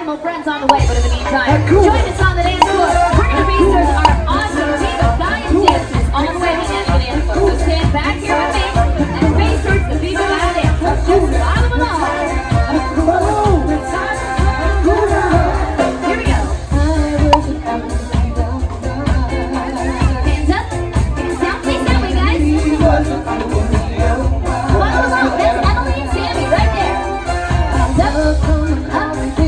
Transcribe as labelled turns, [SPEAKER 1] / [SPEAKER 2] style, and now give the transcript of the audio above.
[SPEAKER 1] animal friends on the way, but in the meantime, join us on the dance floor. We're going to be our awesome Viva Gaia dancers all the way to the end of the dance floor. So stand back here with me and face towards the Viva Gaia dance. Let's just follow along. Here we go. Hands up. Hands down. Please that way, guys. Follow along. That's Emily and Sammy right there. Hands up. Up.